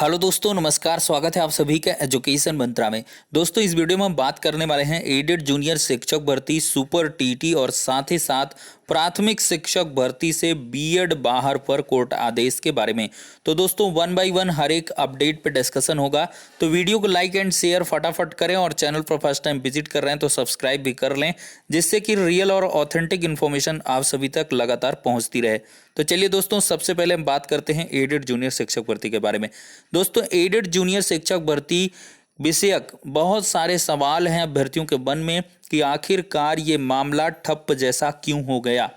Hello दोस्तों, नमस्कार। स्वागत है आप सभी का एजुकेशन मंत्रा में। दोस्तों, इस वीडियो में हम बात करने वाले हैं एडेड जूनियर शिक्षक भर्ती, सुपर टीटी और साथ ही साथ प्राथमिक शिक्षक भर्ती से बीएड बाहर पर कोर्ट आदेश के बारे में। तो दोस्तों, वन बाय वन हर एक अपडेट पे डिस्कशन होगा। तो वीडियो को लाइक एंड शेयर फटाफट करें और चैनल पर फर्स्ट टाइम विजिट कर रहे हैं तो सब्सक्राइब भी कर लें, जिससे कि रियल और ऑथेंटिक इन्फॉर्मेशन आप सभी तक लगातार पहुंचती रहे। तो चलिए दोस्तों, सबसे पहले हम बात करते हैं एडेड जूनियर शिक्षक भर्ती के बारे में। दोस्तों, एडेड जूनियर शिक्षक भर्ती विषयक बहुत सारे सवाल हैं अभ्यर्थियों के मन में कि आखिरकार ये मामला ठप्प जैसा क्यों हो गया,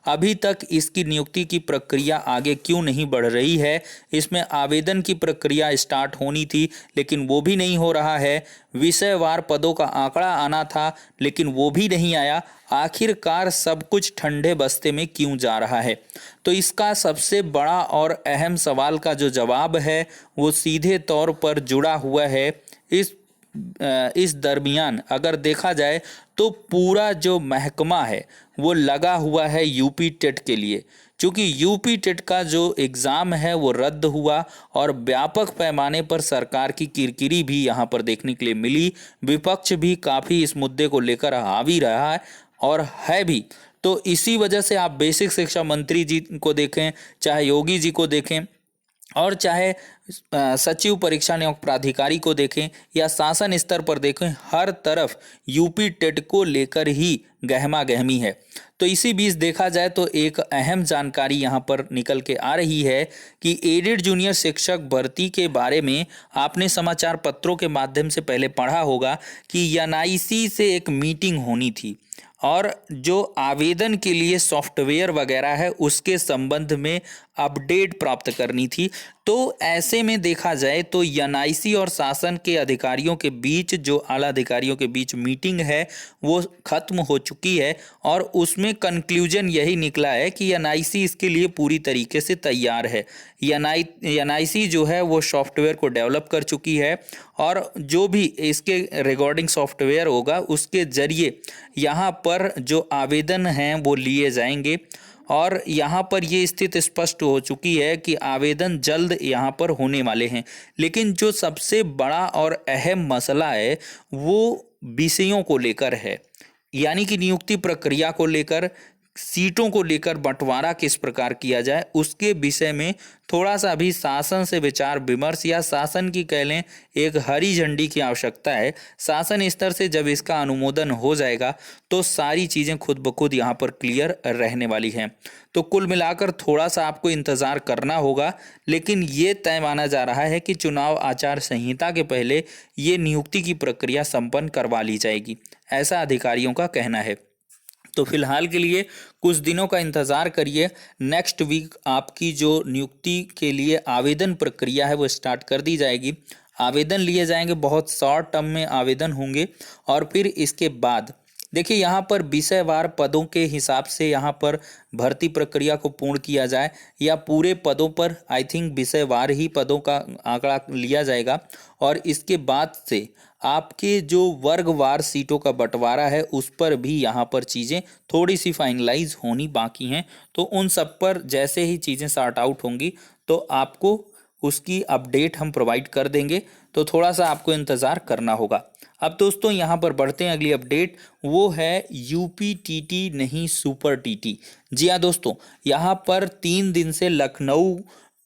अभी तक इसकी नियुक्ति की प्रक्रिया आगे क्यों नहीं बढ़ रही है। इसमें आवेदन की प्रक्रिया स्टार्ट होनी थी लेकिन वो भी नहीं हो रहा है। विषयवार पदों का आंकड़ा आना था लेकिन वो भी नहीं आया। आखिरकार सब कुछ ठंडे बस्ते में क्यों जा रहा है। तो इसका सबसे बड़ा और अहम सवाल का जो जवाब है वो सीधे तौर पर जुड़ा हुआ है इस दरमियान अगर देखा जाए तो पूरा जो महकमा है वो लगा हुआ है यूपी टेट के लिए। क्योंकि यूपी टेट का जो एग्ज़ाम है वो रद्द हुआ और व्यापक पैमाने पर सरकार की किरकिरी भी यहाँ पर देखने के लिए मिली। विपक्ष भी काफ़ी इस मुद्दे को लेकर हावी रहा है और है भी। तो इसी वजह से आप बेसिक शिक्षा मंत्री जी को देखें, चाहे योगी जी को देखें और चाहे सचिव परीक्षा नियोजन प्राधिकारी को देखें या शासन स्तर पर देखें, हर तरफ यूपी टेट को लेकर ही गहमा गहमी है। तो इसी बीच देखा जाए तो एक अहम जानकारी यहाँ पर निकल के आ रही है कि एडेड जूनियर शिक्षक भर्ती के बारे में आपने समाचार पत्रों के माध्यम से पहले पढ़ा होगा कि एनआईसी से एक मीटिंग होनी थी और जो आवेदन के लिए सॉफ्टवेयर वगैरह है उसके संबंध में अपडेट प्राप्त करनी थी। तो ऐसे में देखा जाए तो एनआईसी और शासन के अधिकारियों के बीच, जो आला अधिकारियों के बीच मीटिंग है वो खत्म हो चुकी है और उसमें कंक्लूजन यही निकला है कि एनआईसी इसके लिए पूरी तरीके से तैयार है। एनआईसी जो है वो सॉफ्टवेयर को डेवलप कर चुकी है और जो भी इसके रिकॉर्डिंग सॉफ्टवेयर होगा उसके जरिए यहाँ पर जो आवेदन हैं वो लिए जाएंगे और यहाँ पर ये स्थिति स्पष्ट हो चुकी है कि आवेदन जल्द यहाँ पर होने वाले हैं। लेकिन जो सबसे बड़ा और अहम मसला है वो विषयों को लेकर है, यानी कि नियुक्ति प्रक्रिया को लेकर, सीटों को लेकर बंटवारा किस प्रकार किया जाए उसके विषय में थोड़ा सा अभी शासन से विचार विमर्श या शासन की कह लें एक हरी झंडी की आवश्यकता है। शासन स्तर से जब इसका अनुमोदन हो जाएगा तो सारी चीज़ें खुद ब खुद यहाँ पर क्लियर रहने वाली हैं। तो कुल मिलाकर थोड़ा सा आपको इंतज़ार करना होगा, लेकिन ये तय माना जा रहा है कि चुनाव आचार संहिता के पहले ये नियुक्ति की प्रक्रिया संपन्न करवा ली जाएगी, ऐसा अधिकारियों का कहना है। तो फिलहाल के लिए कुछ दिनों का इंतज़ार करिए। नेक्स्ट वीक आपकी जो नियुक्ति के लिए आवेदन प्रक्रिया है वो स्टार्ट कर दी जाएगी। आवेदन लिए जाएंगे, बहुत शॉर्ट टर्म में आवेदन होंगे और फिर इसके बाद देखिए यहाँ पर विषयवार पदों के हिसाब से यहाँ पर भर्ती प्रक्रिया को पूर्ण किया जाए या पूरे पदों पर, आई थिंक विषयवार ही पदों का आंकड़ा लिया जाएगा और इसके बाद से आपके जो वर्गवार सीटों का बंटवारा है उस पर भी यहाँ पर चीज़ें थोड़ी सी फाइनलाइज होनी बाकी हैं। तो उन सब पर जैसे ही चीज़ें सॉर्ट आउट होंगी तो आपको उसकी अपडेट हम प्रोवाइड कर देंगे। तो थोड़ा सा आपको इंतज़ार करना होगा। अब दोस्तों यहाँ पर बढ़ते हैं, अगली अपडेट वो है यूपी टीटी नहीं सुपर टीटी। जी हाँ दोस्तों, यहाँ पर 3 दिन से लखनऊ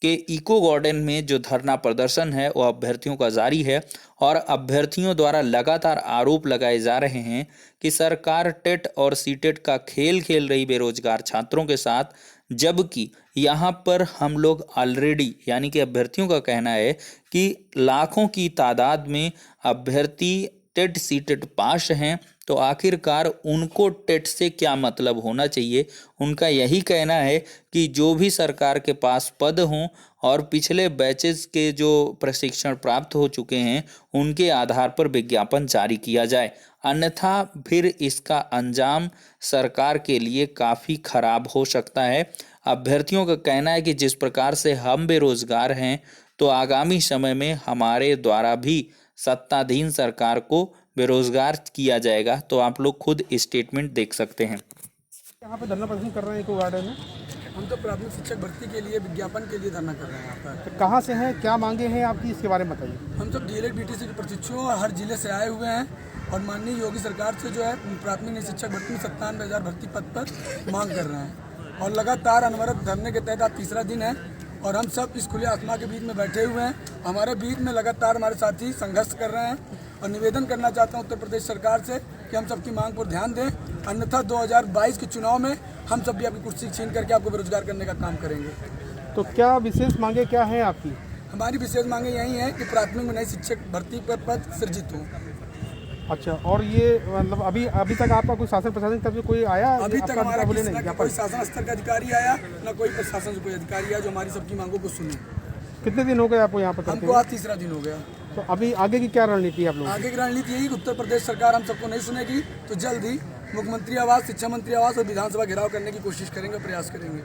के इको गार्डन में जो धरना प्रदर्शन है वो अभ्यर्थियों का जारी है और अभ्यर्थियों द्वारा लगातार आरोप लगाए जा रहे हैं कि सरकार टेट और सीटेट का खेल खेल रही बेरोजगार छात्रों के साथ, जबकि यहाँ पर हम लोग ऑलरेडी, यानी कि अभ्यर्थियों का कहना है कि लाखों की तादाद में अभ्यर्थी टेट सीटेट पास हैं। तो आखिरकार उनको टेट से क्या मतलब होना चाहिए। उनका यही कहना है कि जो भी सरकार के पास पद हों और पिछले बैचेस के जो प्रशिक्षण प्राप्त हो चुके हैं उनके आधार पर विज्ञापन जारी किया जाए, अन्यथा फिर इसका अंजाम सरकार के लिए काफ़ी खराब हो सकता है। अभ्यर्थियों का कहना है कि जिस प्रकार से हम बेरोजगार हैं तो आगामी समय में हमारे द्वारा भी सत्ताधीन सरकार को बेरोजगार किया जाएगा। तो आप लोग खुद स्टेटमेंट देख सकते हैं। यहाँ पे धरना प्रदर्शन कर रहे हैं इको गार्डन में। हम तो प्राथमिक शिक्षक भर्ती के लिए विज्ञापन के लिए धरना कर रहे हैं यहाँ पर। तो कहाँ से हैं, क्या मांगे हैं आपकी, इसके बारे में बताइए। हम सब डीएलएड बीटीसी के प्रशिक्षु हैं और हर जिले से आए हुए हैं और माननीय योगी सरकार से जो है प्राथमिक शिक्षक भर्ती में 97,000 भर्ती पद पर मांग कर रहे हैं और लगातार अनवरत धरने के तहत आज तीसरा दिन है और हम सब इस खुले आसमान के बीच में बैठे हुए हैं। हमारे बीच में लगातार हमारे साथी संघर्ष कर रहे हैं और निवेदन करना चाहता हूं उत्तर प्रदेश सरकार से कि हम सबकी मांग पर ध्यान दें, अन्यथा 2022 के चुनाव में हम सब भी आपकी कुर्सी छीन करके आपको बेरोजगार करने का काम करेंगे। तो क्या विशेष मांगे क्या हैं आपकी? हमारी विशेष मांगे यही है कि प्राथमिक में नई शिक्षक भर्ती पर पद सृजित हो। अच्छा, और ये मतलब अभी तक आपका कोई शासन प्रशासन की तरफ से कोई आया? अभी तक हमारा बोले किसी नहीं, ना कोई शासन स्तर का अधिकारी आया, ना कोई प्रशासन से कोई अधिकारी आया जो हमारी सबकी मांगों को सुने। कितने दिन हो गए आपको यहाँ पर करते हमको आज तीसरा दिन हो गया। तो अभी आगे की क्या रणनीति है आप लोगों की? आगे की रणनीति यही कि उत्तर प्रदेश सरकार हम सबको नहीं सुनेगी तो जल्द ही मुख्यमंत्री आवास, शिक्षा मंत्री आवास और विधानसभा घेराव करने की कोशिश करेंगे, प्रयास करेंगे।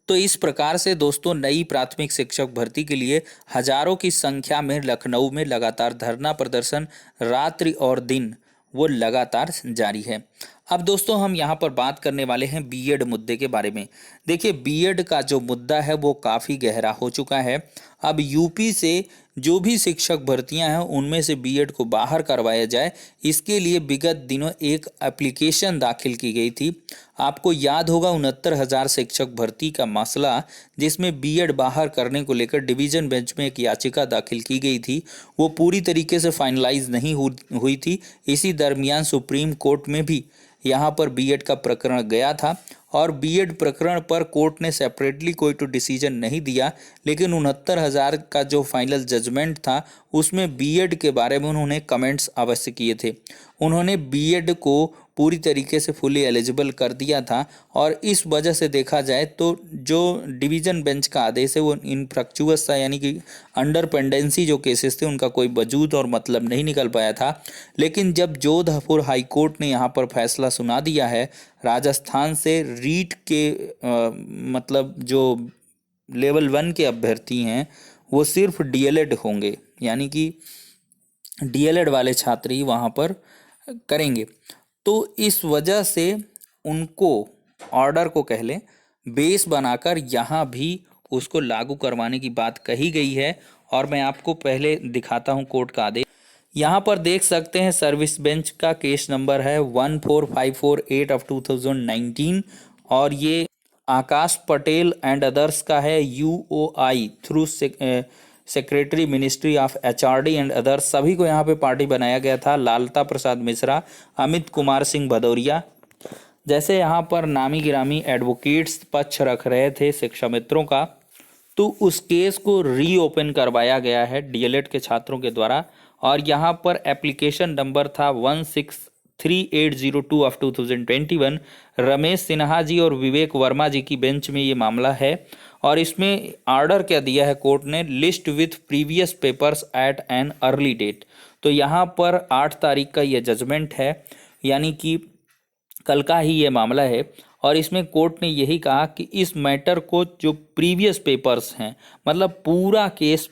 तो इस प्रकार से दोस्तों नई प्राथमिक शिक्षक भर्ती के लिए हजारों की संख्या में लखनऊ में लगातार धरना प्रदर्शन रात्रि और दिन वो लगातार जारी है। अब दोस्तों हम यहाँ पर बात करने वाले हैं बीएड मुद्दे के बारे में। देखिए बीएड का जो मुद्दा है वो काफ़ी गहरा हो चुका है। अब यूपी से जो भी शिक्षक भर्तियां हैं उनमें से बीएड को बाहर करवाया जाए, इसके लिए विगत दिनों एक एप्लीकेशन दाखिल की गई थी। आपको याद होगा 69,000 शिक्षक भर्ती का मसला, जिसमें बीएड बाहर करने को लेकर डिवीजन बेंच में एक याचिका दाखिल की गई थी, वो पूरी तरीके से फाइनलाइज नहीं हुई थी। इसी दरमियान सुप्रीम कोर्ट में भी यहाँ पर बीएड का प्रकरण गया था और बीएड प्रकरण पर कोर्ट ने सेपरेटली कोई तो डिसीजन नहीं दिया, लेकिन 69,000 का जो फाइनल जजमेंट था उसमें बीएड के बारे में उन्होंने कमेंट्स अवश्य किए थे। उन्होंने बीएड को पूरी तरीके से फुली एलिजिबल कर दिया था और इस वजह से देखा जाए तो जो डिवीज़न बेंच का आदेश है वो इनफ्रक्चुअस था, यानी कि अंडर पेंडेंसी जो केसेस थे उनका कोई वजूद और मतलब नहीं निकल पाया था। लेकिन जब जोधपुर हाई कोर्ट ने यहाँ पर फैसला सुना दिया है, राजस्थान से रीट के मतलब जो लेवल 1 के अभ्यर्थी हैं वो सिर्फ डीएलएड होंगे, यानी कि डीएलएड वाले छात्र ही वहाँ पर करेंगे। तो इस वजह से उनको ऑर्डर को कह लें बेस बनाकर यहाँ भी उसको लागू करवाने की बात कही गई है। और मैं आपको पहले दिखाता हूँ कोर्ट का आदेश। यहाँ पर देख सकते हैं सर्विस बेंच का केस नंबर है 14548 ऑफ 2019 और ये आकाश पटेल एंड अदर्स का है UOI through secretary ministry of HRD and others. सभी को यहाँ पे पार्टी बनाया गया था। लालता प्रसाद मिश्रा, अमित कुमार सिंह भदौरिया जैसे यहाँ पर नामी गिरामी एडवोकेट्स पक्ष रख रहे थे शिक्षा मित्रों का। तो उस केस को रीओपन करवाया गया है डीएलएड के छात्रों के द्वारा और यहाँ पर एप्लीकेशन नंबर था 163802 ऑफ 2021। रमेश सिन्हा जी और विवेक वर्मा जी की बेंच में ये मामला है और इसमें ऑर्डर क्या दिया है कोर्ट ने, list with previous papers at an early date. तो यहाँ पर 8 तारीख का ये जजमेंट है, यानी कि कल का ही ये मामला है और इसमें कोर्ट ने यही कहा कि इस मैटर को जो प्रीवियस पेपर्स हैं, मतलब पूरा केस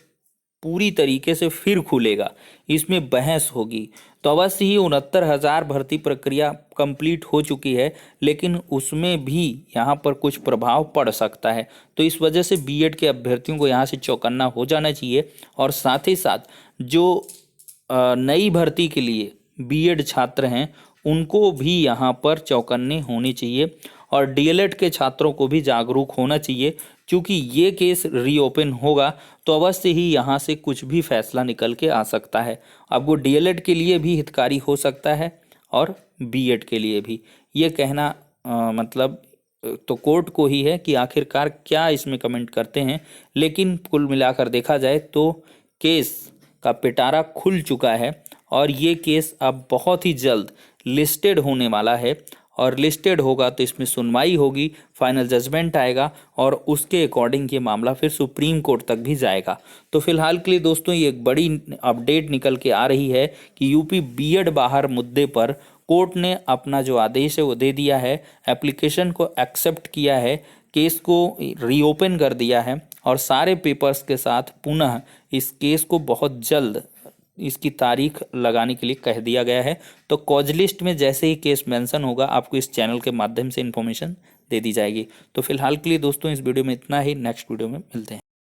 पूरी तरीके से फिर खुलेगा, इसमें बहस होगी। तो अवश्य ही 69,000 भर्ती प्रक्रिया कंप्लीट हो चुकी है, लेकिन उसमें भी यहाँ पर कुछ प्रभाव पड़ सकता है। तो इस वजह से बीएड के अभ्यर्थियों को यहाँ से चौकन्ना हो जाना चाहिए और साथ ही साथ जो नई भर्ती के लिए बीएड छात्र हैं उनको भी यहाँ पर चौकन्ने होने चाहिए और डीएलएड के छात्रों को भी जागरूक होना चाहिए, क्योंकि ये केस रीओपन होगा तो अवश्य ही यहाँ से कुछ भी फैसला निकल के आ सकता है। अब वो डीएलएड के लिए भी हितकारी हो सकता है और बीएड के लिए भी। ये कहना मतलब तो कोर्ट को ही है कि आखिरकार क्या इसमें कमेंट करते हैं, लेकिन कुल मिलाकर देखा जाए तो केस का पिटारा खुल चुका है और ये केस अब बहुत ही जल्द लिस्टेड होने वाला है और लिस्टेड होगा तो इसमें सुनवाई होगी, फाइनल जजमेंट आएगा और उसके अकॉर्डिंग ये मामला फिर सुप्रीम कोर्ट तक भी जाएगा। तो फिलहाल के लिए दोस्तों ये एक बड़ी अपडेट निकल के आ रही है कि यूपी बीएड बाहर मुद्दे पर कोर्ट ने अपना जो आदेश है वो दे दिया है, एप्लीकेशन को एक्सेप्ट किया है, केस को रीओपन कर दिया है और सारे पेपर्स के साथ पुनः इस केस को बहुत जल्द इसकी तारीख लगाने के लिए कह दिया गया है। तो कॉज लिस्ट में जैसे ही केस मेंशन होगा आपको इस चैनल के माध्यम से इन्फॉर्मेशन दे दी जाएगी। तो फिलहाल के लिए दोस्तों इस वीडियो में इतना ही, नेक्स्ट वीडियो में मिलते हैं।